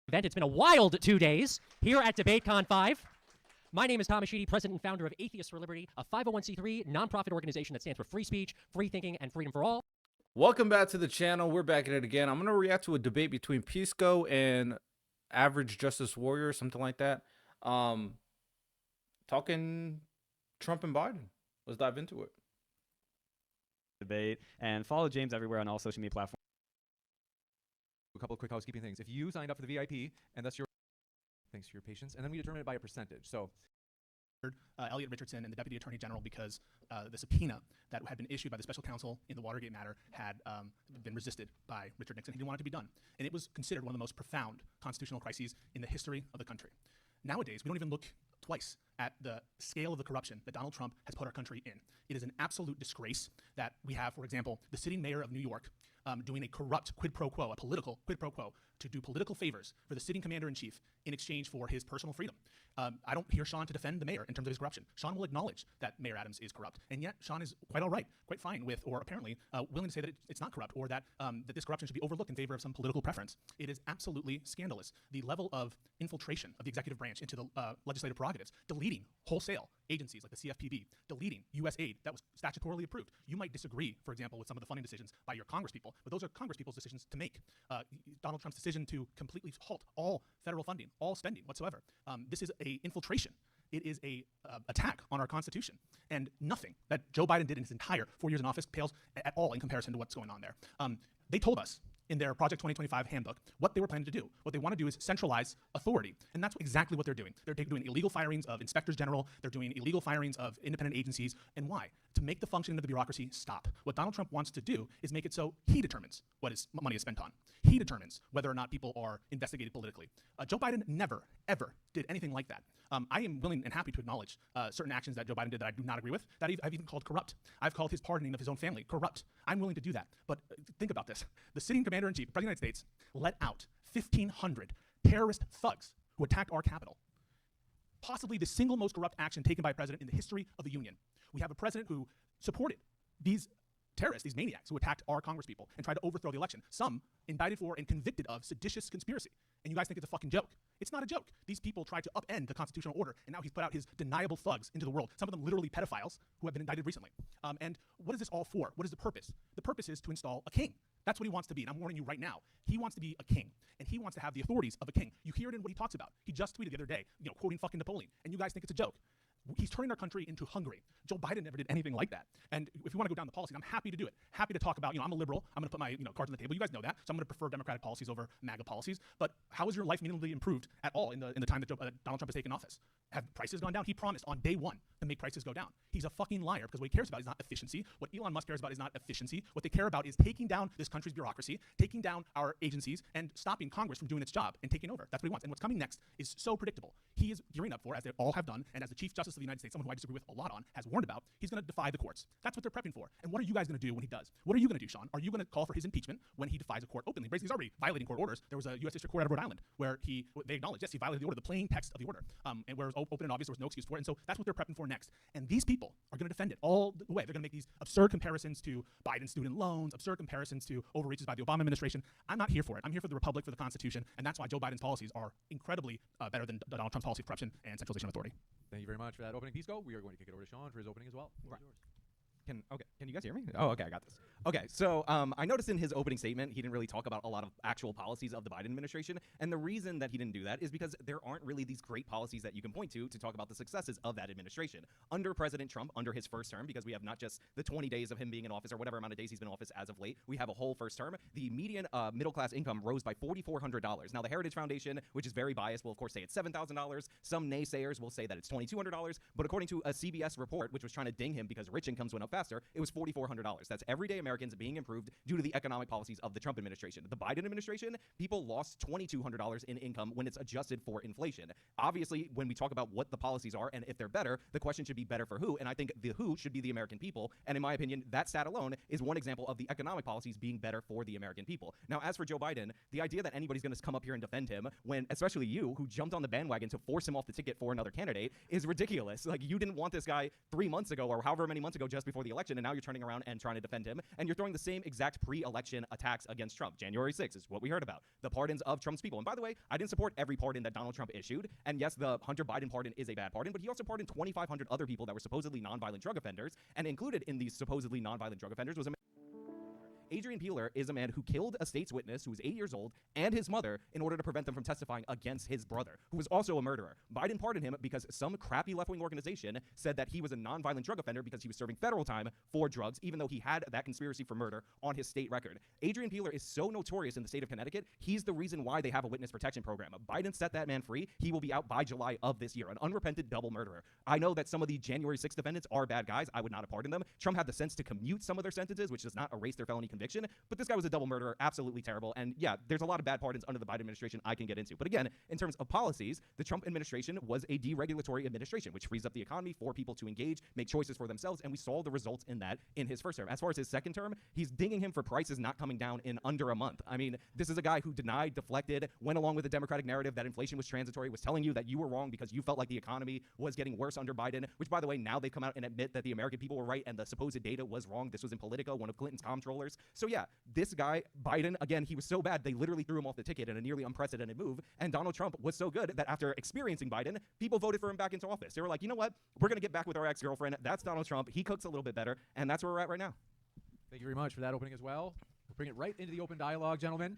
event. It's been a wild 2 days here at DebateCon 5. My name is Thomas Sheedy, president and founder of Atheists for Liberty, a 501c3 nonprofit organization that stands for free speech, free thinking, and freedom for all. Welcome back to the channel. We're back at it again. I'm going to react to a debate between Pisco and Average Justice Warrior, something like that. Talking Trump and Biden. Let's dive into it. Debate and follow James everywhere on all social media platforms. A couple of quick housekeeping things. If you signed up for the VIP, and that's your thanks for your patience, and then we determine it by a percentage. So Elliot Richardson and the Deputy Attorney General, because the subpoena that had been issued by the special counsel in the Watergate matter had been resisted by Richard Nixon. He didn't want it to be done. And it was considered one of the most profound constitutional crises in the history of the country. Nowadays, we don't even look twice at the scale of the corruption that Donald Trump has put our country in. It is an absolute disgrace that we have, for example, the sitting mayor of New York doing a corrupt quid pro quo, a political quid pro quo, to do political favors for the sitting commander-in-chief in exchange for his personal freedom. I don't hear Sean to defend the mayor in terms of his corruption. Sean will acknowledge that Mayor Adams is corrupt, and yet Sean is quite all right, quite fine with, or apparently willing to say that it's not corrupt, or that that this corruption should be overlooked in favor of some political preference. It is absolutely scandalous. The level of infiltration of the executive branch into the legislative prerogatives, deleting wholesale agencies like the CFPB, deleting U.S. aid that was statutorily approved. You might disagree, for example, with some of the funding decisions by your congresspeople, but those are congresspeople's decisions to make. Donald Trump's decision to completely halt all federal funding, all spending whatsoever. This is a infiltration. It is a attack on our Constitution, and nothing that Joe Biden did in his entire 4 years in office pales at all in comparison to what's going on there. They told us in their Project 2025 handbook what they were planning to do. What they want to do is centralize authority, and that's exactly what they're doing. They're doing illegal firings of inspectors general. They're doing illegal firings of independent agencies. And why? To make the functioning of the bureaucracy stop. What Donald Trump wants to do is make it so he determines what money is spent on. He determines whether or not people are investigated politically. Joe Biden never, ever did anything like that. I am willing and happy to acknowledge certain actions that Joe Biden did that I do not agree with, that I've even called corrupt. I've called his pardoning of his own family corrupt. I'm willing to do that. But think about this. The sitting commander-in-chief, the President of the United States, let out 1,500 terrorist thugs who attacked our capital. Possibly the single most corrupt action taken by a president in the history of the Union. We have a president who supported these terrorists, these maniacs who attacked our congresspeople and tried to overthrow the election. Some indicted for and convicted of seditious conspiracy. And you guys think it's a fucking joke. It's not a joke. These people tried to upend the constitutional order, and now he's put out his deniable thugs into the world. Some of them literally pedophiles who have been indicted recently. And what is this all for? What is the purpose? The purpose is to install a king. That's what he wants to be, and I'm warning you right now. He wants to be a king, and he wants to have the authorities of a king. You hear it in what he talks about. He just tweeted the other day, quoting fucking Napoleon, and you guys think it's a joke. He's turning our country into Hungary. Joe Biden never did anything like that. And if you want to go down the policies, I'm happy to do it. Happy to talk about, I'm a liberal. I'm going to put my cards on the table. You guys know that. So I'm going to prefer Democratic policies over MAGA policies. But how has your life meaningfully improved at all in the time that Donald Trump has taken office? Have prices gone down? He promised on day one to make prices go down. He's a fucking liar, because what he cares about is not efficiency. What Elon Musk cares about is not efficiency. What they care about is taking down this country's bureaucracy, taking down our agencies, and stopping Congress from doing its job and taking over. That's what he wants. And what's coming next is so predictable. He is gearing up for, as they all have done, and as the Chief Justice of the United States, someone who I disagree with a lot on, has warned about, he's going to defy the courts. That's what they're prepping for. And what are you guys going to do when he does? What are you going to do, Sean? Are you going to call for his impeachment when he defies a court openly? Basically, he's already violating court orders. There was a U.S. District Court out of Rhode Island where they acknowledged, yes, he violated the order, the plain text of the order, and where it was open and obvious, there was no excuse for it. And so that's what they're prepping for next. And these people are going to defend it all the way. They're going to make these absurd comparisons to Biden student loans, absurd comparisons to overreaches by the Obama administration. I'm not here for it. I'm here for the Republic, for the Constitution, and that's why Joe Biden's policies are incredibly better than Donald Trump's policy of corruption and centralization of authority. thank you very much for that opening, Pisco. We are going to kick it over to Sean for his opening as well. Right. Can you guys hear me? Oh, okay, I got this. Okay, so I noticed in his opening statement, he didn't really talk about a lot of actual policies of the Biden administration, and the reason that he didn't do that is because there aren't really these great policies that you can point to talk about the successes of that administration. Under President Trump, under his first term, because we have not just the 20 days of him being in office or whatever amount of days he's been in office as of late, we have a whole first term, the median middle-class income rose by $4,400. Now, the Heritage Foundation, which is very biased, will of course say it's $7,000. Some naysayers will say that it's $2,200, but according to a CBS report, which was trying to ding him because rich incomes went up faster, it was $4,400. That's everyday Americans being improved due to the economic policies of the Trump administration. The Biden administration, people lost $2,200 in income when it's adjusted for inflation. Obviously, when we talk about what the policies are and if they're better, the question should be better for who, and I think the who should be the American people, and in my opinion, that stat alone is one example of the economic policies being better for the American people. Now, as for Joe Biden, the idea that anybody's going to come up here and defend him when, especially you, who jumped on the bandwagon to force him off the ticket for another candidate, is ridiculous. Like, you didn't want this guy 3 months ago or however many months ago just before before the election, and now you're turning around and trying to defend him, and you're throwing the same exact pre-election attacks against Trump. January 6th is what we heard about. The pardons of Trump's people. And by the way, I didn't support every pardon that Donald Trump issued, and yes, the Hunter Biden pardon is a bad pardon, but he also pardoned 2,500 other people that were supposedly nonviolent drug offenders, and included in these supposedly nonviolent drug offenders was a Adrian Peeler is a man who killed a state's witness who was 8 years old and his mother in order to prevent them from testifying against his brother, who was also a murderer. Biden pardoned him because some crappy left-wing organization said that he was a nonviolent drug offender because he was serving federal time for drugs, even though he had that conspiracy for murder on his state record. Adrian Peeler is so notorious in the state of Connecticut, he's the reason why they have a witness protection program. Biden set that man free. He will be out by July of this year, an unrepentant double murderer. I know that some of the January 6th defendants are bad guys. I would not have pardoned them. Trump had the sense to commute some of their sentences, which does not erase their felony conviction, but this guy was a double murderer, absolutely terrible. And yeah, there's a lot of bad pardons under the Biden administration I can get into. But again, in terms of policies, the Trump administration was a deregulatory administration, which frees up the economy for people to engage, make choices for themselves, and we saw the results in that in his first term. As far as his second term, he's dinging him for prices not coming down in under a month. I mean, this is a guy who denied, deflected, went along with the Democratic narrative that inflation was transitory, was telling you that you were wrong because you felt like the economy was getting worse under Biden, which, by the way, now they've come out and admit that the American people were right and the supposed data was wrong. This was in Politico, one of Clinton's comptrollers. So yeah, this guy, Biden, again, he was so bad, they literally threw him off the ticket in a nearly unprecedented move. And Donald Trump was so good that after experiencing Biden, people voted for him back into office. They were like, you know what? We're going to get back with our ex-girlfriend. That's Donald Trump. He cooks a little bit better. And that's where we're at right now. Thank you very much for that opening as well. We'll bring it right into the open dialogue, gentlemen.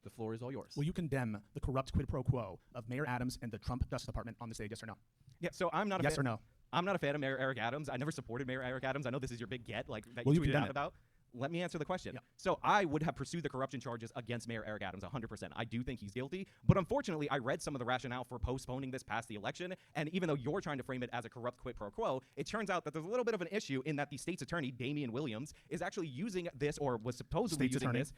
The floor is all yours. Will you condemn the corrupt quid pro quo of Mayor Adams and the Trump Justice Department on the stage, yes or no? Yeah, so I'm not a Yes fan. or no? I'm not a fan of Mayor Eric Adams. I never supported Mayor Eric Adams. I know this is your big get, like that Will you tweeted condemn out it? about. Let me answer the question. Yeah. So I would have pursued the corruption charges against Mayor Eric Adams 100%. I do think he's guilty, but unfortunately, I read some of the rationale for postponing this past the election, and even though you're trying to frame it as a corrupt quid pro quo, it turns out that there's a little bit of an issue in that the state's attorney, Damian Williams, is actually using this, or was supposedly State's using attorney? this,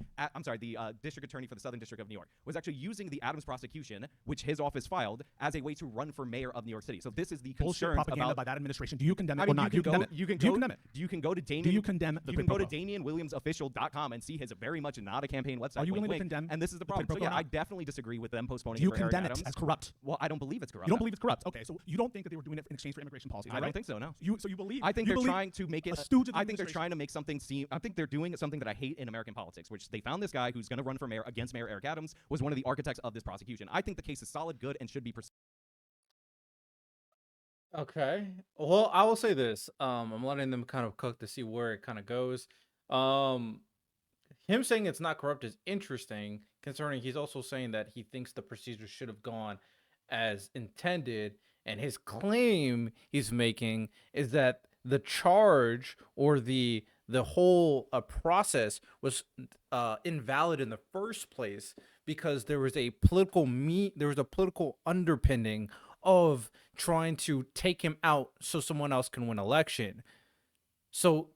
the district attorney for the Southern District of New York, was actually using the Adams prosecution, which his office filed, as a way to run for mayor of New York City. So this is the Bullshit concern propaganda about by that administration. Do you condemn it I or mean, not? you Do can you go. condemn it? You can Do you go. condemn it? You can go to Damian. Do you condemn the You quid can go pro to quo? DamianWilliamsOfficial.com and see his very much not a campaign website. Are you wink, willing to wink. condemn And this is the the quid problem. pro So quo yeah, or I not? definitely disagree with them postponing Do you it for Eric condemn it Adams. as corrupt? Well, I don't believe it's corrupt. You don't believe it's corrupt. Okay, so you don't think that they were doing it in exchange for immigration policies? I don't think so. No. You believe? I think you they're believe trying to make it. a stooge of the I think they're administration? trying to make something seem. I think they're doing something that I hate in American politics, which they found this guy who's going to run for mayor against Mayor Eric Adams was one of the architects of this prosecution. I think the case is solid, good, and should be pursued. Okay. Well, I will say this. I'm letting them kind of cook to see where it kind of goes. Him saying it's not corrupt is interesting, concerning he's also saying that he thinks the procedure should have gone as intended, and his claim he's making is that the charge or the whole process was invalid in the first place because there was a political underpinning of trying to take him out so someone else can win election. So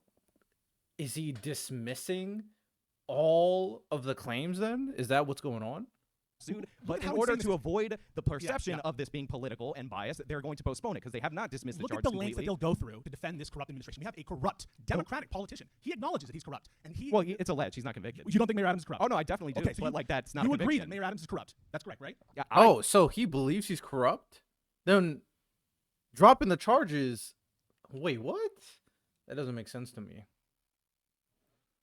is he dismissing all of the claims then? Is that what's going on? But in how order insane to avoid the perception yeah. of this being political and biased, they're going to postpone it because they have not dismissed the Look charge at the lengths that completely. they'll go through to defend this corrupt administration. We have a corrupt Democratic politician. He acknowledges that he's corrupt, and he. Well, it's alleged. He's not convicted. You don't think Mayor Adams is corrupt? Oh no, I definitely do. Okay, so but like that's not. You a agree that conviction. Mayor Adams is corrupt? That's correct, right? Yeah, Oh, so he believes he's corrupt? Then dropping the charges. Wait, what? That doesn't make sense to me.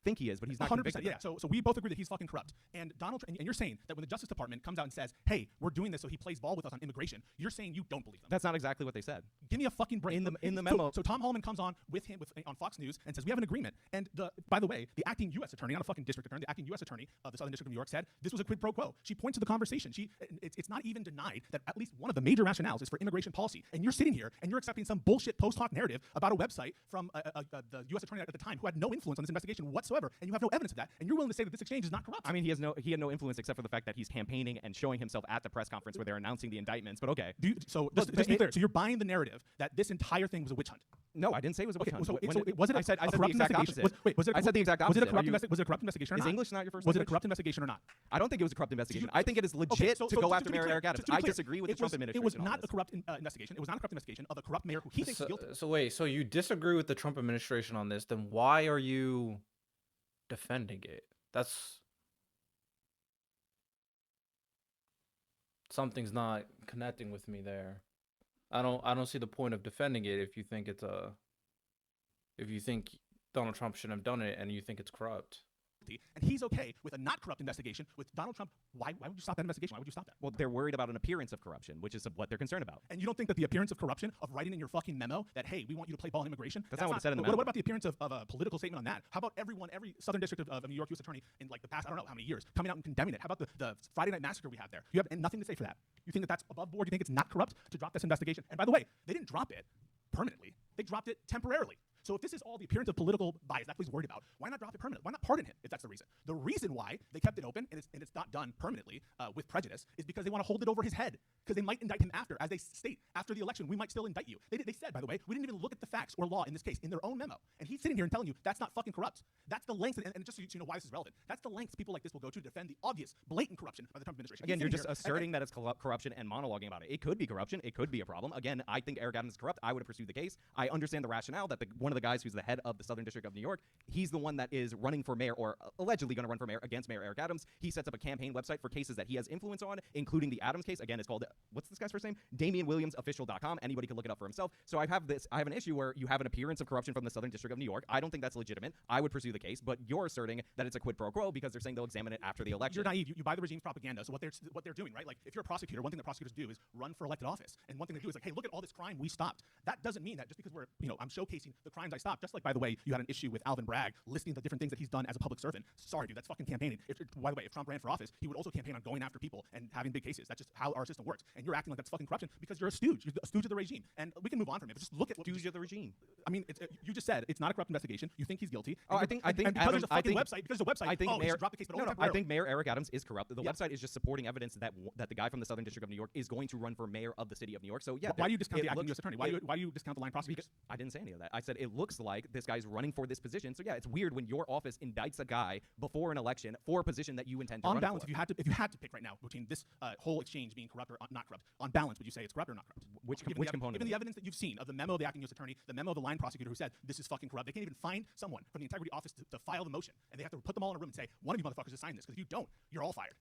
think he is, but he's not 100%. convicted. Yeah. So we both agree that he's fucking corrupt. And Donald, and you're saying that when the Justice Department comes out and says, "Hey, we're doing this so he plays ball with us on immigration," you're saying you don't believe them. That's not exactly what they said. Give me a fucking break. In the So- memo- So Tom Holman comes on with him on Fox News and says we have an agreement. And by the way, the acting U.S. attorney, not a fucking district attorney, the acting U.S. attorney of the Southern District of New York said this was a quid pro quo. She points to the conversation. It's not even denied that at least one of the major rationales is for immigration policy. And you're sitting here and you're accepting some bullshit post hoc narrative about a website from the U.S. attorney at the time who had no influence on this investigation whatsoever, and you have no evidence of that. And you're willing to say that this exchange is not corrupt. I mean, he had no influence except for the fact that he's campaigning and showing himself at the press conference where they're announcing the indictments. But okay. Just to be clear, so you're buying the narrative that this entire thing was a witch hunt. No, I didn't say it was a witch hunt. Was it I said a the corrupt exact investigation? opposite. I said the exact opposite. Was it a corrupt investigation or Is not? English not your first Was it a language? corrupt investigation or not? I don't think it was a corrupt investigation. you- I think it is legit to go after Mayor Eric Adams. I disagree with the Trump administration. It was on not this. a corrupt investigation. It was not a corrupt investigation of a corrupt mayor who he thinks is guilty. So wait, so you disagree with the Trump administration on this, then why are you defending it? That's something's not connecting with me there. I don't see the point of defending it if you think Donald Trump shouldn't have done it, and you think it's corrupt. And he's okay with a not corrupt investigation with Donald Trump. Why would you stop that investigation? Why would you stop that? Well, they're worried about an appearance of corruption, which is what they're concerned about. And you don't think that the appearance of corruption, of writing in your fucking memo that, hey, we want you to play ball in immigration? That's not what it said in the memo. What about the appearance of a political statement on that? How about every Southern District of New York U.S. Attorney in like the past, I don't know how many years, coming out and condemning it? How about the Friday Night Massacre we had there? You have nothing to say for that. You think that that's above board? You think it's not corrupt to drop this investigation? And by the way, they didn't drop it permanently. They dropped it temporarily. So if this is all the appearance of political bias that he's worried about, why not drop it permanently? Why not pardon him if that's the reason? The reason why they kept it open and it's not done permanently with prejudice is because they want to hold it over his head, because they might indict him after, as they state, after the election, we might still indict you. They said, by the way, we didn't even look at the facts or law in this case in their own memo. And he's sitting here and telling you that's not fucking corrupt. That's the lengths, and just so you know why this is relevant, that's the lengths people like this will go to defend the obvious, blatant corruption by the Trump administration. Again, you're just asserting that it's corruption and monologuing about it. It could be corruption. It could be a problem. Again, I think Eric Adams is corrupt. I would have pursued the case. I understand the rationale that one of the guys who's the head of the Southern District of New York, he's the one that is running for mayor, or allegedly going to run for mayor against Mayor Eric Adams. He sets up a campaign website for cases that he has influence on, including the Adams case. Again, it's called, what's this guy's first name? DamianWilliamsOfficial.com. Anybody can look it up for himself. So I have an issue where you have an appearance of corruption from the Southern District of New York. I don't think that's legitimate. I would pursue the case, but you're asserting that it's a quid pro quo because they're saying they'll examine it after the election. You're naive. You buy the regime's propaganda. So what they're doing, right? Like if you're a prosecutor, one thing that prosecutors do is run for elected office. And one thing they do is like, hey, look at all this crime we stopped. That doesn't mean that just because I'm showcasing the crimes I stopped. Just like, by the way, you had an issue with Alvin Bragg listing the different things that he's done as a public servant. Sorry, dude, that's fucking campaigning. By the way, if Trump ran for office, he would also campaign on going after people and having big cases. That's just how our system works. And you're acting like that's fucking corruption because you're a stooge. You're a stooge of the regime. And we can move on from it. But just look at what Stooge of the regime. I mean, you just said it's not a corrupt investigation. You think he's guilty. Oh, I think because there's a fucking website. Because there's a website. I think Mayor drop the case, but only I think Mayor Eric Adams is corrupt. The Yeah. website is just supporting evidence that the guy from the Southern District of New York is going to run for mayor of the city of New York. So yeah, why do you discount the acting U.S. attorney? Why do you discount the line prosecutors? I didn't say any of that. I said it looks like this guy's running for this position. So yeah, it's weird when your office indicts a guy before an election for a position that you intend to run On balance, for. if you had to pick right now between this whole exchange being corrupt or not corrupt, on balance, would you say it's corrupt or not corrupt? Which Given component? Given the evidence that you've seen of the memo of the acting U.S. attorney, the memo of the line prosecutor who said this is fucking corrupt, they can't even find someone from the integrity office to file the motion, and they have to put them all in a room and say, one of you motherfuckers has signed this, because if you don't, you're all fired.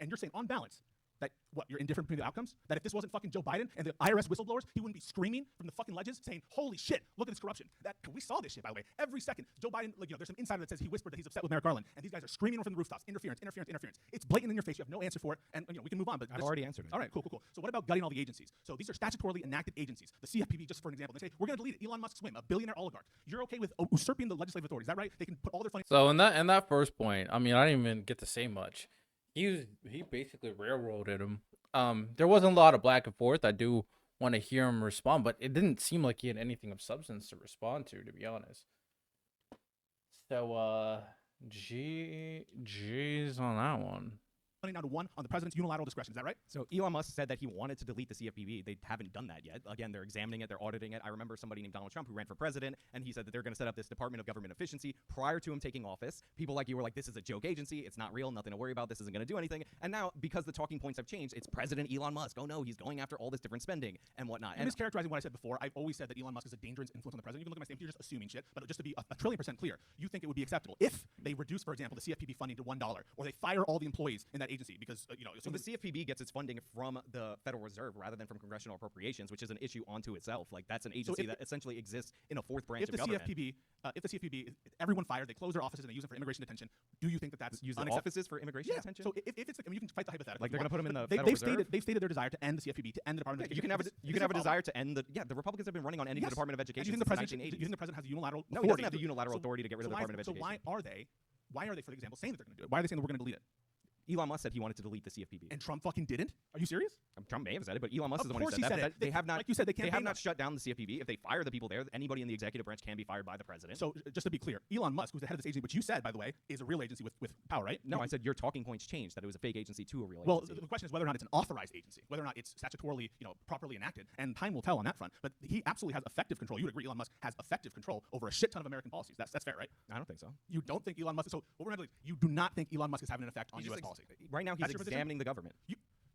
And you're saying on balance that you're indifferent between the outcomes? That if this wasn't fucking Joe Biden and the IRS whistleblowers, he wouldn't be screaming from the fucking ledges saying, holy shit, look at this corruption. We saw this shit, by the way. Every second, Joe Biden, there's some insider that says he whispered that he's upset with Merrick Garland, and these guys are screaming from the rooftops, interference. It's blatant in your face. You have no answer for it, and we can move on. But I've already answered it. All right, cool. So what about gutting all the agencies? So these are statutorily enacted agencies. The CFPB, just for an example, they say, we're going to delete it. Elon Musk's whim, a billionaire oligarch. You're okay with usurping the legislative authority. Is that right? They can put all their funding. So in that first point, I mean, I didn't even get to say much. He basically railroaded him. There wasn't a lot of back and forth. I do want to hear him respond, but it didn't seem like he had anything of substance to respond to be honest. So, G's on that one. Now to one on the president's unilateral discretion. Is that right? So Elon Musk said that he wanted to delete the CFPB. They haven't done that yet. Again, they're examining it. They're auditing it. I remember somebody named Donald Trump who ran for president, and he said that they're going to set up this Department of Government Efficiency prior to him taking office. People like you were like, this is a joke agency. It's not real. Nothing to worry about. This isn't going to do anything. And now, because the talking points have changed, it's President Elon Musk. Oh, no, he's going after all this different spending and whatnot. And mischaracterizing what I said before, I've always said that Elon Musk is a dangerous influence on the president. You can look at my statement, you're just assuming shit. But just to be a trillion% clear, you think it would be acceptable if they reduce, for example, the CFPB funding to $1, or they fire all the employees in that agency because, So the CFPB gets its funding from the Federal Reserve rather than from congressional appropriations, which is an issue onto itself. Like, that's an agency that essentially exists in a fourth branch of government. If the CFPB, everyone fired, they close their offices and they use them for immigration detention, do you think that that's use the unacceptable? offices for immigration detention? So if it's, you can fight the hypothetical. Like, they're going to put them in the they've Federal Reserve? They've stated their desire to end the CFPB, to end the Department of You Education. can have a desire to end the Republicans have been running on ending the Department of Education You since think the 1980s. you think the president has a unilateral No, authority? he doesn't have the unilateral authority to get rid of the Department of Education. So why are they, for example, saying that they're going to do it? Why are they saying that we're going to delete it? Elon Musk said he wanted to delete the CFPB. And Trump fucking didn't? Are you serious? Trump may have said it, but Elon Musk is the one who Of said course he that. said it. They have not, like you said, they have not shut down the CFPB. If they fire the people there, anybody in the executive branch can be fired by the president. So just to be clear, Elon Musk, who's the head of this agency, which you said, by the way, is a real agency with power, right? No, I said your talking points changed, that it was a fake agency to a real Well, agency. the question is whether or not it's an authorized agency, whether or not it's statutorily, properly enacted, and time will tell on that front. But he absolutely has effective control. You would agree Elon Musk has effective control over a shit ton of American policies. That's fair, right? I don't think so. You don't think Elon Musk? So what we're going to do, you do not think Elon Musk is having an effect on U.S. policy? Right now, he's That's your position? examining the government.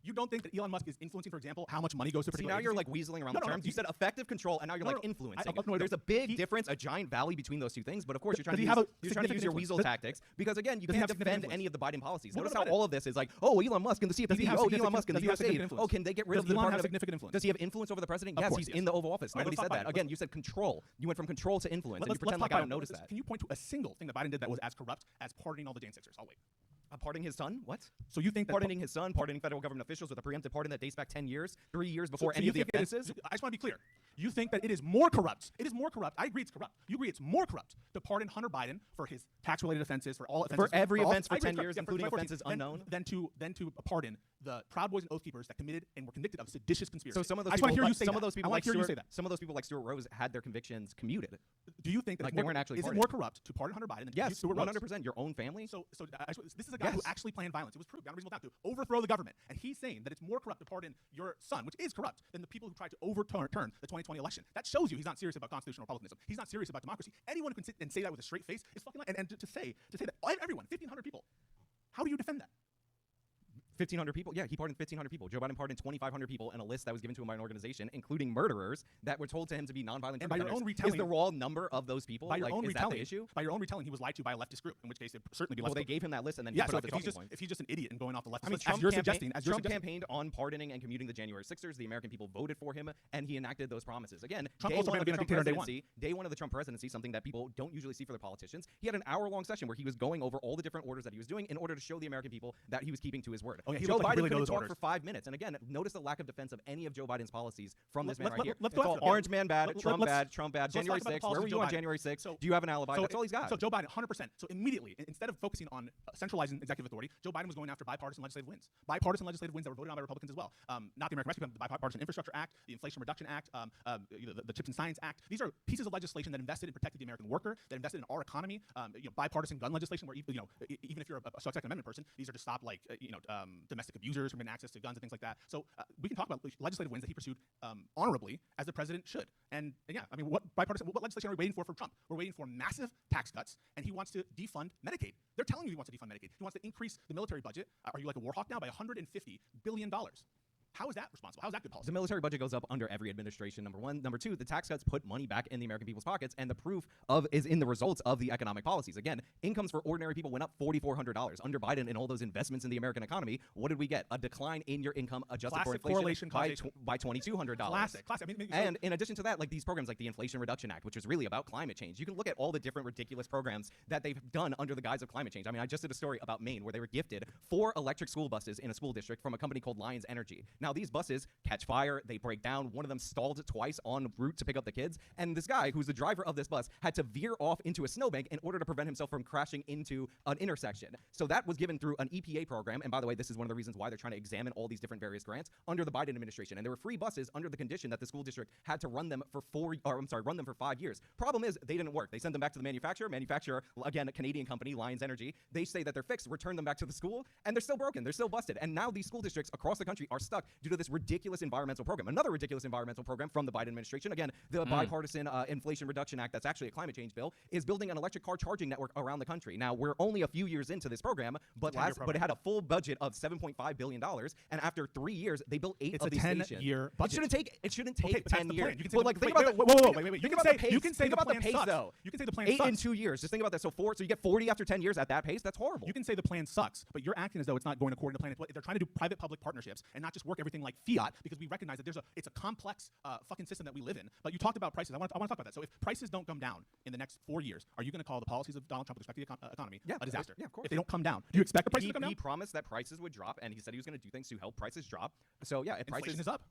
You don't think that Elon Musk is influencing, for example, how much money goes to See, particular now you're agencies? like weaseling around No, the no, terms. no, You said effective control, and now you're no, like no, influencing. no, I There's a don't. big difference, a giant valley between those two things. But of course, you're trying Does to he have a use your significant weasel influence? tactics because again, you Does he can't have significant defend any influence? of the Biden policies. Well, Notice no, how no, all of this is like, oh, Elon Musk and the Does he CFPB, have oh, Elon significant- Musk and the does he have USAID. significant Oh, can they get rid Does of the Elon have Department of significant influence? Does he have influence over the president? Of Yes, course, he's yes. in the Oval Office. All right, Nobody let's said talk that. about it. Again, you said control. You went from control to influence, and you Let's pretend talk like I about don't it. notice that. Can you point to a single thing that Biden did that was as corrupt as pardoning all the Jan Sixers? I'll wait. Pardoning his son? What? So you think that Pardoning his son, pardoning federal government officials with a preemptive pardon that dates back 10 years, 3 years before so any you of the think it is- offenses? I just want to be clear. You think that it is more corrupt. It is more corrupt. I agree it's corrupt. You agree it's more corrupt to pardon Hunter Biden for his tax-related offenses, for all offenses. For every all- offense for I agree 10 it's corrupt. years, Yeah, for including 2014, offenses than unknown? to pardon the Proud Boys and Oath Keepers that committed and were convicted of seditious conspiracy. So some of those I just people, want to hear like, you say some that. of those people I want like to hear you say Stuart, that. some of those people like Stuart Rose had their convictions commuted. Do you think that Like, it's they more, weren't actually is it pardoned. more corrupt to pardon Hunter Biden than to Yes, Stuart Rose? 100%. Your own family. This is a guy who Yes. actually planned violence. It was proved beyond a reasonable doubt to overthrow the government, and he's saying that it's more corrupt to pardon your son, which is corrupt, than the people who tried to overturn the 2020 election. That shows you he's not serious about constitutional republicanism. He's not serious about democracy. Anyone who can sit and say that with a straight face is fucking lying. And to say that everyone, 1,500 people, how do you defend that? 1,500 people. Yeah, he pardoned 1,500 people. Joe Biden pardoned 2,500 people in a list that was given to him by an organization, including murderers that were told to him to be nonviolent. And by your defenders. own retelling- is the raw number of those people? By your like, own is retelling, that the issue? by your own retelling, he was lied to by a leftist group. In which case, it certainly be Well, left. they gave him that list, and then he Yeah, put so out the talking points. if he's just an idiot and going off the leftist I mean, list, Trump, as you're campaign- suggesting, Trump campaigned on pardoning and commuting the January 6ers. The American people voted for him, and he enacted those promises. Again, Trump day also one ran of the against Trump dictator day one. presidency, day one of the Trump presidency, something that people don't usually see for their politicians. He had an hour-long session where he was going over all the different orders that he was doing in order to show the American people that he was keeping to his word. Oh, yeah, he Joe looked like he Biden really couldn't knows talk orders. for 5 minutes. And again, notice the lack of defense of any of Joe Biden's policies from this man Let- right let- here. let's It's go all through it. orange man bad, Let- Trump let's- bad, Trump bad. so let's January talk about the 6th, policies where of were you Joe on Biden. January 6th? So- Do you have an alibi? That's all he's got. So Joe Biden, 100%. So immediately, instead of focusing on centralizing executive authority, Joe Biden was going after bipartisan legislative wins. Bipartisan legislative wins that were voted on by Republicans as well. Not the American Rescue Plan, but the Bipartisan Infrastructure Act, the Inflation Reduction Act, the Chips and Science Act. These are pieces of legislation that invested and protected the American worker, that invested in our economy. Bipartisan gun legislation, where even if you're a Second Amendment person, these are to stop domestic abusers from getting access to guns and things like that. So we can talk about legislative wins that he pursued honorably, as the president should. And yeah, I mean, what legislation are we waiting for from Trump? We're waiting for massive tax cuts, and he wants to defund Medicaid. They're telling you he wants to defund Medicaid. He wants to increase the military budget. Are you like a war hawk now? By $150 billion. How is that responsible? How is that good policy? The military budget goes up under every administration, number one. Number two, the tax cuts put money back in the American people's pockets, and the proof is in the results of the economic policies. Again, incomes for ordinary people went up $4,400. Under Biden and all those investments in the American economy, what did we get? A decline in your income adjusted for Classic inflation correlation by causation. by $2,200. Classic. I mean, And in addition to that, like these programs like the Inflation Reduction Act, which is really about climate change, you can look at all the different ridiculous programs that they've done under the guise of climate change. I mean, I just did a story about Maine where they were gifted 4 electric school buses in a school district from a company called Lions Energy. Now, these buses catch fire, they break down. One of them stalled twice en route to pick up the kids. And this guy, who's the driver of this bus, had to veer off into a snowbank in order to prevent himself from crashing into an intersection. So that was given through an EPA program. And by the way, this is one of the reasons why they're trying to examine all these different various grants under the Biden administration. And there were free buses under the condition that the school district had to run them for 5 years. Problem is, they didn't work. They sent them back to the manufacturer. Manufacturer, again, a Canadian company, Lions Energy. They say that they're fixed, return them back to the school, and they're still broken. They're still busted. And now these school districts across the country are stuck due to this ridiculous environmental program. Another ridiculous environmental program from the Biden administration, again, the bipartisan Inflation Reduction Act, that's actually a climate change bill, is building an electric car charging network around the country. Now, we're only a few years into this program, but it had a full budget of $7.5 billion, and after 3 years, they built 8 It's of a these 10-year stations. budget. It shouldn't take Okay, but that's 10 the years. plan. You can say Well, the- like, think wait, about the wait. think about the pace. You can say Think the about the plan pace, sucks. though. You can say the plan 8 in sucks. 2 years. Just think about that. So you get 40 after 10 years at that pace. That's horrible. You can say the plan sucks, but you're acting as though it's not going according to plan. They're trying to do private-public partnerships and not just work everything like fiat, because we recognize that it's a complex fucking system that we live in. But you talked about prices. I want to talk about that. So if prices don't come down in the next 4 years, are you going to call the policies of Donald Trump with respect to the economy a disaster? Yeah, of course. If they don't come down, do you expect the prices to come down? He promised that prices would drop, and he said he was going to do things to help prices drop. So yeah, if Inflation prices is up.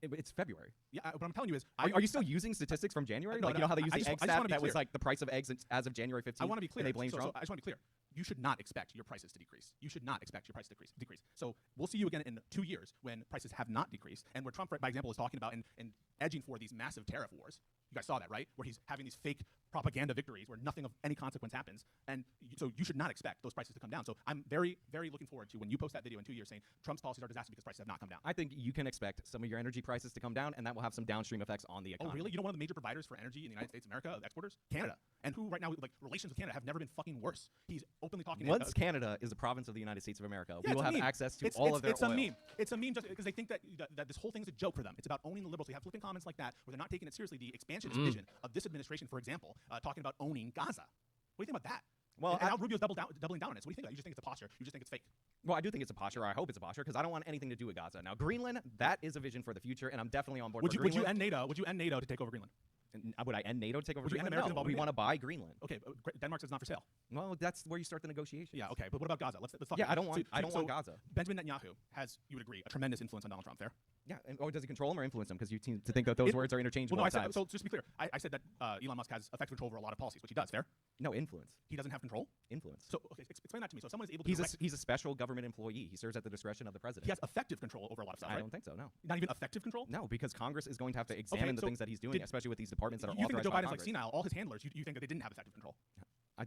it's February. Yeah, what I'm telling you is, Are you still using statistics from January? No, Like, no, you know how they use I the just- egg I just wanna stat be that was clear. like the price of eggs as of January 15th? I want to be clear. And they blame so Trump. I just want to be clear. You should not expect your prices to decrease. You should not expect your price to decrease. So we'll see you again in 2 years when prices have not decreased, and where Trump, by example, is talking about and edging for these massive tariff wars. You guys saw that, right? Where he's having these fake propaganda victories where nothing of any consequence happens. And so you should not expect those prices to come down. So I'm very, very looking forward to when you post that video in 2 years saying Trump's policies are disaster because prices have not come down. I think you can expect some of your energy prices to come down, and that will have some downstream effects on the economy. Oh, really? You know one of the major providers for energy in the United States of America, exporters? Canada. And who right now, like, relations with Canada have never been fucking worse. He's openly talking Once Canada is a province of the United States of America, Yeah, we will it's a have meme. access to all of their It's oil. a meme. It's a meme just because they think that this whole thing's a joke for them. It's about owning the liberals. They have flipping comments like that where they're not taking it seriously. The expansionist vision of this administration, for example, talking about owning Gaza. What do you think about that? Well, and now Rubio's doubling down on it. So what do you think? You just think it's a posture. You just think it's fake. Well, I do think it's a posture. Or I hope it's a posture because I don't want anything to do with Gaza. Now, Greenland, that is a vision for the future, and I'm definitely on board. Would for you Greenland. end NATO? Would you end NATO to take over Greenland? Would I end NATO to take over Would you end Greenland? American No, involvement we in want to buy Greenland. Okay, Denmark says not for sale. Well, that's where you start the negotiations. Yeah, okay, but what about Gaza? Let's talk. Yeah, about I don't want so Gaza. Benjamin Netanyahu has, you would agree, a tremendous influence on Donald Trump. Fair? Yeah, or does he control him or influence him? Because you seem to think that those words are interchangeable. Well, no, I at said, times. so just to be clear, I said that Elon Musk has effective control over a lot of policies, which he does. Fair? No, influence. He doesn't have control. Influence. So okay, explain that to me. So someone is able to. He's a special government employee. He serves at the discretion of the president. He has effective control over a lot of stuff. I Right? don't think so. No. Not even effective control. No, because Congress is going to have to examine the so things that he's doing, did- especially with these departments that are You think that authorized Joe by Biden's like Congress. senile? All his handlers, you think that they didn't have effective control?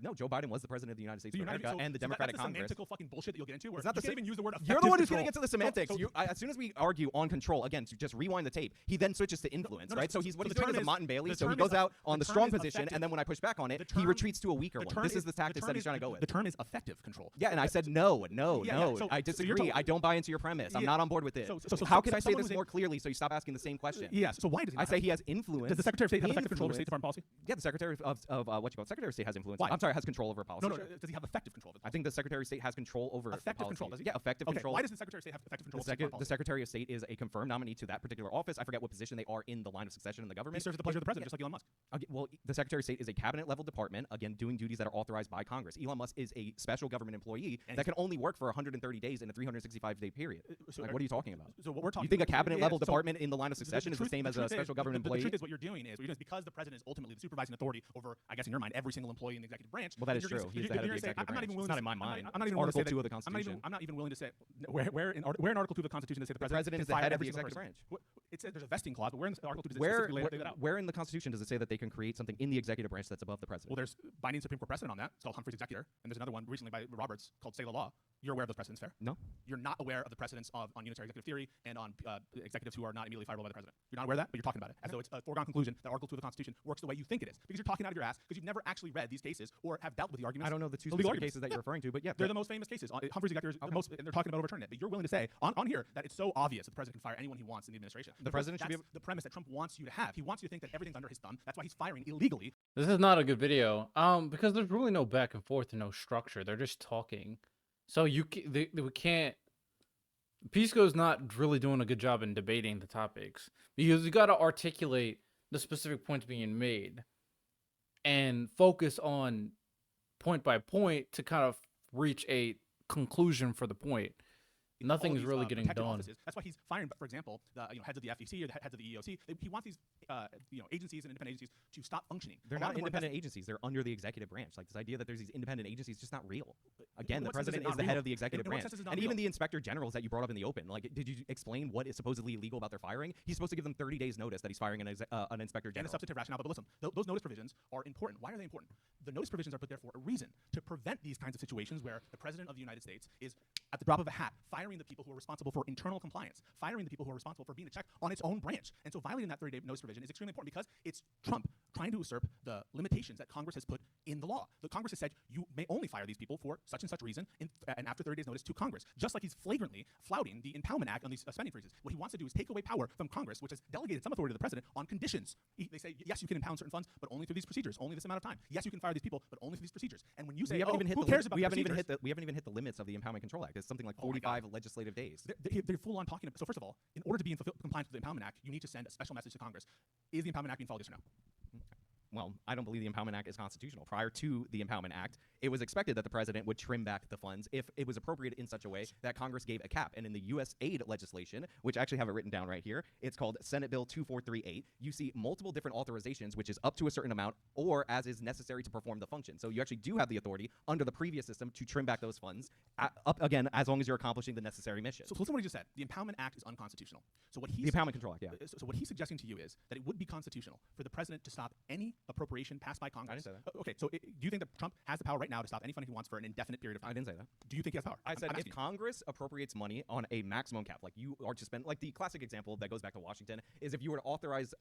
No, Joe Biden was the president of the United States So of you're not America even, and the so Democratic that's the Congress. semantical fucking bullshit that you'll get into. Where It's not you the can't sa- even use the word. You're the one who's effective getting into the control. semantics. As soon as we argue on control, again, just rewind the tape. He then switches to influence, no, right? so So he's what the he's doing term is a is- Mott and Bailey. the So he term goes is- out on the the term strong is position, effective. and then when I push back on it, The he term- retreats to a weaker the one. term This is the tactics term that he's trying to go with. The term is effective control. Yeah, and I said no. Yeah, so- I so you're disagree. talking- I don't buy into your premise. I'm Yeah. not on board with it. So How can I say someone this who's more clearly so you stop asking the same question? Yes. So why does he? I not say have- he has influence. Does the Secretary of State have effective control over State Influence. Department policy? Yeah, the Secretary of what you call Secretary of State has influence. Why? I'm sorry, has control over policy. No. Sure. Does he have effective control of it? I think the Secretary of State has control over Effective control, policies. does he? Yeah, effective Okay. control. Why does the Secretary of State have effective control of State The Department policy? Secretary of State is a confirmed nominee to that particular office. I forget what position they are in the line of succession in the He government. serves at the pleasure of the president, just like Elon Musk. Okay, well, the Secretary of State is a cabinet level department, again, doing duties that are authorized by Congress. Elon Musk is a special government employee And that can only work for 130 days in a 365-day period. So Like, what are you talking about? So what we're talking. You think a cabinet level so department in the line of succession is the same as a truth special is- government the employee? truth is what you're doing is because the president is ultimately the supervising authority over, I guess in your mind, every single employee in the executive branch. Well, that is you're gonna true. say- He's you're the head of gonna the say, executive I'm not branch. even willing It's not to in my say- mind. I'm not It's even willing to say Article 2 that- of the Constitution. I'm not even willing to say where in Article 2 of the Constitution does it say the president president can is the fire head of every the single executive person? branch. It says there's a vesting clause, but where in Article 2 does it Where, specifically lay that out? where in the Constitution does it say that they can create something in the executive branch that's above the president? Well, there's binding Supreme Court precedent on that. It's called Humphrey's Executor, and there's another one recently by Roberts called Say the Law. You're aware of those precedents, fair? No. You're not aware of the precedents on unitary executive theory and on executives who are not immediately fireable by the president. You're not aware of that, but you're talking about it as though it's a foregone conclusion that Article 2 of the Constitution works the way you think it is because you're talking out of your ass because you've never actually read these cases or have dealt with the arguments. I don't know the two the legal specific arguments. cases that you're referring to, but yeah. They're the most famous cases. Humphrey's Executor is the most, and they're talking about overturning it. But you're willing to say on here that it's so obvious that the president can fire anyone he wants in the administration. The president should be That's the premise that Trump wants you to have. He wants you to think that everything's under his thumb. That's why he's firing illegally. This is not a good video. Because there's really no back and forth and no structure. They're just talking. So we can't. Pisco's not really doing a good job in debating the topics because you got to articulate the specific points being made and focus on point by point to kind of reach a conclusion for the point. All Nothing's these, really getting protected done. offices. That's why he's firing, for example, the heads of the FEC or the heads of the EEOC. He wants these agencies and independent agencies to stop functioning. They're A lot not of them are independent agencies. They're under the executive branch. Like this idea that there's these independent agencies is just not real. Again, In the what sense is it president not is the head real? of the executive In what branch. sense is it not And real? even the inspector generals that you brought up in the open, like, did you explain what is supposedly illegal about their firing? He's supposed to give them 30 days notice that he's firing an inspector And a general. substantive rationale. But listen, those notice provisions are important. Why are they important? The notice provisions are put there for a reason, to prevent these kinds of situations where the president of the United States is, at the drop of a hat, firing the people who are responsible for internal compliance, firing the people who are responsible for being a check on its own branch. And so violating that 30-day notice provision is extremely important because it's Trump trying to usurp the limitations that Congress has put in the law. The Congress has said you may only fire these people for such and such reason and after 30 days notice to Congress, just like he's flagrantly flouting the Impoundment Act on these spending freezes. What he wants to do is take away power from Congress, which has delegated some authority to the president on conditions. They say, yes, you can impound certain funds, but only through these procedures, only this amount of time. Yes, you can fire these people, but only through these procedures. And when you say, We haven't even hit who the cares about we the haven't even procedures? hit the limits of the Impoundment Control Act. It's something like Oh my 45 legislative days. They're full on talking about. So first of all, in order to be in compliance with the Impoundment Act, you need to send a special message to Congress. Is the Impoundment Act being followed, yes or no? well, I don't believe the Impoundment Act is constitutional. Prior to the Impoundment Act, it was expected that the president would trim back the funds if it was appropriated in such a way that Congress gave a cap. And in the U.S. aid legislation, which I actually have it written down right here, it's called Senate Bill 2438. You see multiple different authorizations, which is up to a certain amount or as is necessary to perform the function. So you actually do have the authority under the previous system to trim back those funds up again, as long as you're accomplishing the necessary mission. So listen to what he just said. The Impoundment Act is unconstitutional. So what The Impoundment Control Act, yeah. So what he's suggesting to you is that it would be constitutional for the president to stop any appropriation passed by Congress. I didn't say that. Okay, so do you think that Trump has the power right now to stop any funding he wants for an indefinite period of time? I didn't say that. Do you think he has power? I said I'm if asking you. Congress appropriates money on a maximum cap, like you are to spend, like the classic example that goes back to Washington is if you were to authorize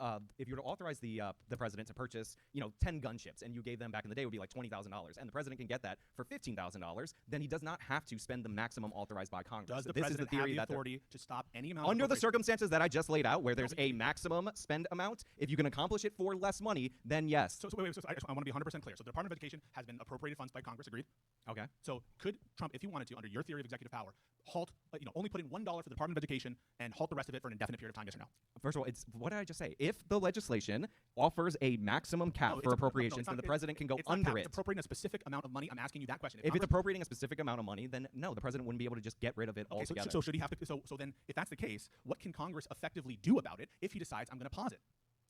the president to purchase 10 gunships, and you gave them back in the day it would be like $20,000, and the president can get that for $15,000, then he does not have to spend the maximum authorized by Congress. Does the This is president the have theory the that they're- authority to stop any amount under of the appropriation? circumstances that I just laid out, where there's a maximum spend amount, if you can accomplish it for less money, then yes. So wait, I want to be 100% clear. So the Department of Education has been appropriated funds by Congress, agreed? Okay. So could Trump, if he wanted to, under your theory of executive power, halt, only put in $1 for the Department of Education and halt the rest of it for an indefinite period of time, yes or no? First of all, it's what did I just say? If the legislation offers a maximum cap No, it's for a- no, appropriations, it's then not- the president can go it's not under capped. it. It's appropriating a specific amount of money. I'm asking you that question. If it's Congress- appropriating a specific amount of money, then no, the president wouldn't be able to just get rid of it Okay, altogether. so should he have to? So then, if that's the case, what can Congress effectively do about it if he decides I'm going to pause it?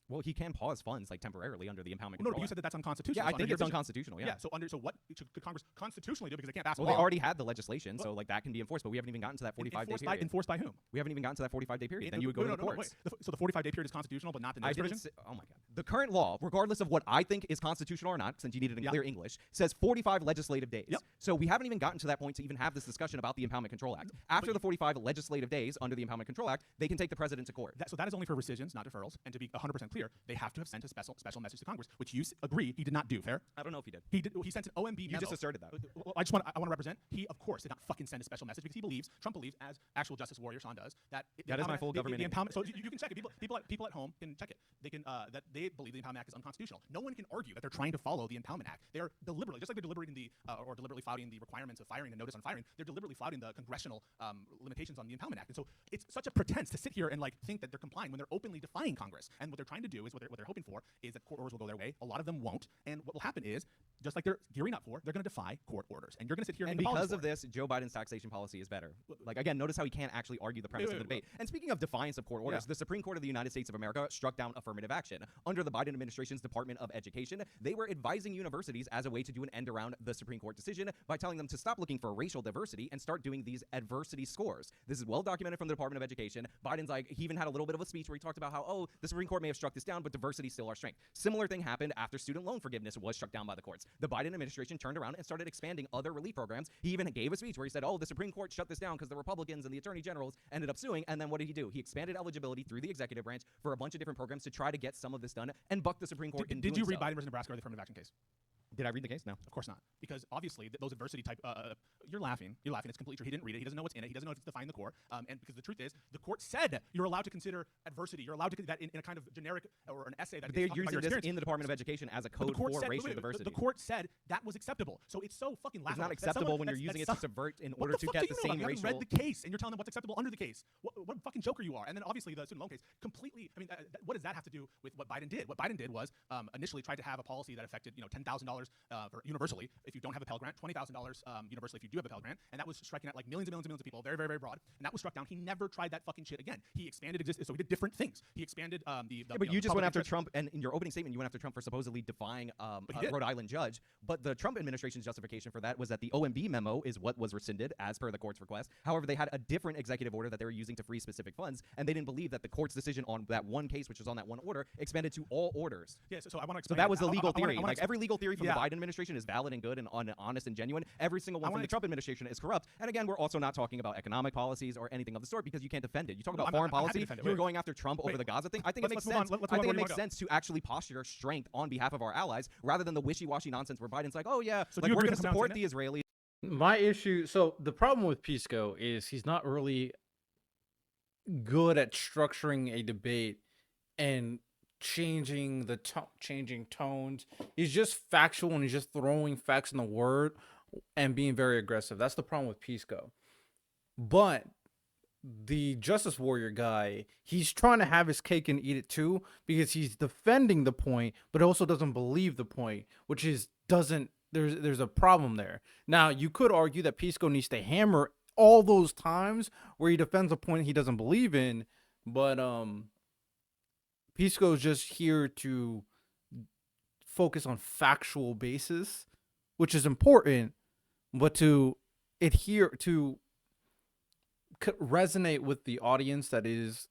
Well, he can pause funds like temporarily under the Impoundment No, Control but you Act. said that that's unconstitutional. Yeah, I So under think your it's vision- unconstitutional. Yeah. So what could Congress constitutionally do, because they can't pass a Well, law? they already had the legislation, so Well- like that can be enforced, but we haven't even gotten to that 45-day enforced period. enforced by whom? We haven't even gotten to that 45-day period. Then No, you would go no, to no, the no, courts. wait. So the 45-day period is constitutional, but not the I notice didn't provision? say, oh my God. The current law, regardless of what I think is constitutional or not, since you need it in Yeah. clear English, says 45 legislative days. Yep. So we haven't even gotten to that point to even have this discussion about the Impoundment Control Act. After the 45 legislative days under the Impoundment Control Act, they can take the president to court. So that is only for rescissions, not deferrals. And to be 100% clear, they have to have sent a special message to Congress, which you agree he did not do. Fair? I don't know if he did. He did. He sent an OMB You memo. just asserted that. Well, I want to represent. He, of course, did not fucking send a special message because Trump believes, as actual Justice Warrior Sean does, that That is my full government The name. impoundment. So you can check it. People at home can check it. They can that they believe the Impoundment Act is unconstitutional. No one can argue that they're trying to follow the Impoundment Act. They are deliberately, just like they're deliberately flouting the requirements of firing and notice on firing. They're deliberately flouting the congressional limitations on the Impoundment Act. And so it's such a pretense to sit here and like think that they're complying when they're openly defying Congress. And what they're trying to do is what they're hoping for is that court orders will go their way. A lot of them won't. And what will happen is, just like they're gearing up for, they're going to defy court orders. And you're going to sit here And make apologies because of for it. this, Joe Biden's taxation policy is better. Like, again, notice how he can't actually argue the premise of the debate. And speaking of defiance of court orders, the Supreme Court of the United States of America struck down affirmative action. Under the Biden administration's Department of Education, they were advising universities as a way to do an end around the Supreme Court decision by telling them to stop looking for racial diversity and start doing these adversity scores. This is well documented from the Department of Education. Biden's like, he even had a little bit of a speech where he talked about how, oh, the Supreme Court may have struck this down, but diversity is still our strength. Similar thing happened after student loan forgiveness was struck down by the courts. The Biden administration turned around and started expanding other relief programs. He even gave a speech where he said, oh, the Supreme Court shut this down because the Republicans and the attorney generals ended up suing. And then what did he do? He expanded eligibility through the executive branch for a bunch of different programs to try to get some of this done and buck the Supreme Court in Did doing you read so. Biden versus Nebraska or the affirmative action case? Did I read the case? No. Of course not, because obviously those adversity type. You're laughing. It's completely true. He didn't read it. He doesn't know what's in it. He doesn't know if it's defined the core. And because the truth is, the court said you're allowed to consider adversity. You're allowed to that in a kind of generic or an essay that. But they're is talking about using your this experience. in the Department of Education as a But the code court for said, racial wait, diversity. The court said that was acceptable. So it's so fucking laughable. It's not that acceptable someone- when you're that's- using it that's to subvert in What order the to fuck get do the you know? same You racial. haven't read the case, and you're telling them what's acceptable under the case. What fucking joker you are? And then obviously the student loan case completely. I mean, what does that have to do with what Biden did? What Biden did was initially tried to have a policy that affected $10,000 for universally if you don't have a Pell Grant, $20,000 universally if you do have a Pell Grant, and that was striking at like millions and millions and millions of people, very, very, very broad. And that was struck down. He never tried that fucking shit again. He expanded so he did different things. He expanded the. Yeah, but you just went public after interest. Trump, and in your opening statement, you went after Trump for supposedly defying But he a did. Rhode Island judge. But the Trump administration's justification for that was that the OMB memo is what was rescinded as per the court's request. However, they had a different executive order that they were using to freeze specific funds, and they didn't believe that the court's decision on that one case, which was on that one order, expanded to all orders. Yeah, so I want to So explain. that was the I legal wanna- theory. I wanna Like every legal theory from Yeah. the Biden administration is valid and good and honest and genuine. Every single one from wanna the Trump administration is corrupt. And again, we're also not talking about economic policies or anything of the sort because you can't defend it. You talk No, about I'm foreign happy to policy. defend it. You were Wait. going after Trump over Wait. the Gaza thing. I think it makes Let's move on. sense. Let's I move on think where it you makes wanna go. sense to actually posture strength on behalf of our allies rather than the wishy-washy nonsense where Biden's like, oh yeah, So do like you we're agree going with to this support announcement? the Israelis. My issue, so the problem with Pisco is he's not really good at structuring a debate and changing changing tones. He's just factual and he's just throwing facts in the word and being very aggressive. That's the problem with Pisco. But the Justice Warrior guy, he's trying to have his cake and eat it too, because he's defending the point, but also doesn't believe the point, which is doesn't. There's a problem there. Now you could argue that Pisco needs to hammer all those times where he defends a point he doesn't believe in, but Pisco is just here to focus on factual basis, which is important, but to adhere to resonate with the audience that is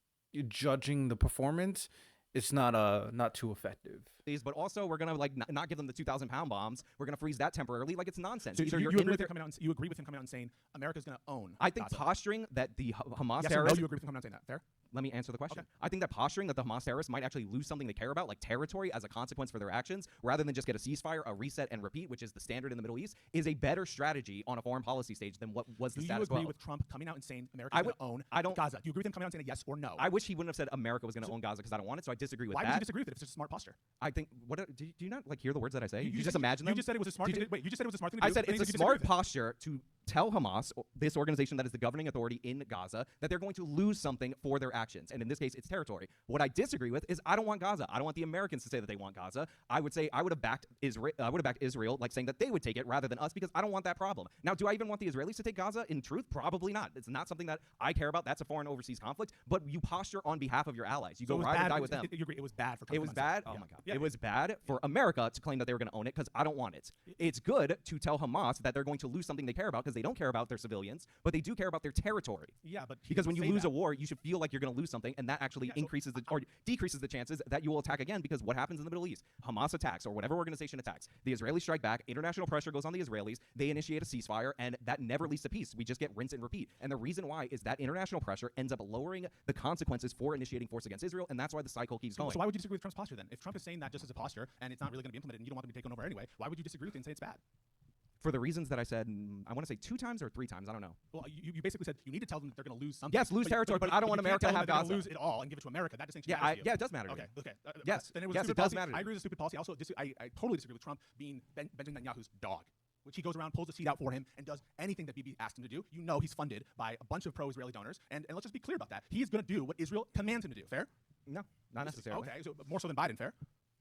judging the performance, it's not too effective. But also we're gonna like not give them the 2,000 pound bombs. We're gonna freeze that temporarily. Like it's nonsense. So Either you you're agree in with with him coming out and, you agree with him coming out and saying America's going to own I think Gaza? posturing that the Hamas Yes or no, terrorists. you agree with him coming out and saying that? Fair? Let me answer the question. Okay. I think that posturing that the Hamas terrorists might actually lose something they care about, like territory, as a consequence for their actions, rather than just get a ceasefire, a reset, and repeat, which is the standard in the Middle East, is a better strategy on a foreign policy stage than what was the Do you status agree quo. with Trump coming out and saying America's I going would- to own I don't- Gaza? Do you agree with him coming out and saying a yes or no? I wish he wouldn't have said America was going to own Gaza because I don't want it, so I disagree with Why that. would you disagree with it if it's just a smart posture? I think do you not like hear the words that I say? You said- just imagine them. You just said it was a smart Did thing. you- Wait, you just said it was a smart thing to I do. said and then it's a you disagree smart with it. posture to tell Hamas, this organization that is the governing authority in Gaza, that they're going to lose something for their actions. And in this case, it's territory. What I disagree with is I don't want Gaza. I don't want the Americans to say that they want Gaza. I would say I would have backed Israel, like saying that they would take it rather than us, because I don't want that problem. Now, do I even want the Israelis to take Gaza? In truth, probably not. It's not something that I care about. That's a foreign overseas conflict. But you posture on behalf of your allies. You So go it was ride bad. or die with them. You agree it was bad for Trump It to was come out and bad. say Oh that. my god! Yeah. It was bad for America to claim that they were going to own it because I don't want it. It's good to tell Hamas that they're going to lose something they care about because they don't care about their civilians, but they do care about their territory. Yeah, but he Because when didn't you say lose that. a war, you should feel like you're going to lose something, and that actually Yeah, so increases or decreases the chances that you will attack again. Because what happens in the Middle East? Hamas attacks, or whatever organization attacks. The Israelis strike back. International pressure goes on the Israelis. They initiate a ceasefire, and that never leads to peace. We just get rinse and repeat. And the reason why is that international pressure ends up lowering the consequences for initiating force against Israel, and that's why the cycle keeps going. So why would you disagree with Trump's posture then? If Trump is saying that just as a posture and it's not really going to be implemented and you don't want them to be taken over anyway, why would you disagree with it and say it's bad? For the reasons that I said, I want to say 2 times or 3 times. I don't know. Well, you basically said you need to tell them that they're going to lose something. Yes, lose territory, but I don't want you can't America to tell them have that they're gonna Gaza. lose it all and give it to America. That distinction Yeah, matters to you. yeah, it does matter to me. Okay, okay. Yes, Then it was yes, stupid it does policy. matter to I me. agree with the stupid policy. Also, I totally disagree with Trump being Benjamin Netanyahu's dog, which he goes around, pulls the seat out for him, and does anything that Bibi asked him to do. You know he's funded by a bunch of pro-Israeli donors, and let's just be clear about that. He's going to do what Israel commands him to do. Fair? No, not necessarily. Okay, so more so than Biden. Fair?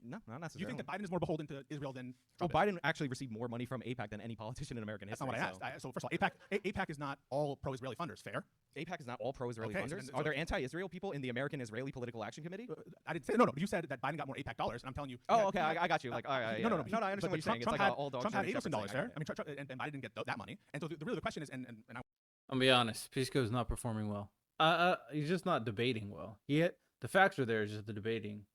No, not Do you necessarily. think that Biden is more beholden to Israel than Well, Trump is? Biden actually received more money from AIPAC than any politician in American That's history. not what I asked. So first of all, AIPAC is not all pro-Israeli funders. Fair? AIPAC is not all pro-Israeli Okay, so funders. then- Are so- there anti-Israel people in the American-Israeli Political Action Committee? I didn't say no. You said that Biden got more AIPAC dollars, and I'm telling you. Oh, okay, I got you. Like, all right, No, no, I but understand what you're saying. It's Trump like had, all dogs. Trump had German Adelson Shepherds dollars, thing. I fair? get I mean, and Biden didn't get that money. And so the really the question is, and I'll be honest, Pisco's not performing well. He's just not debating well. The facts are there, it's just the debating.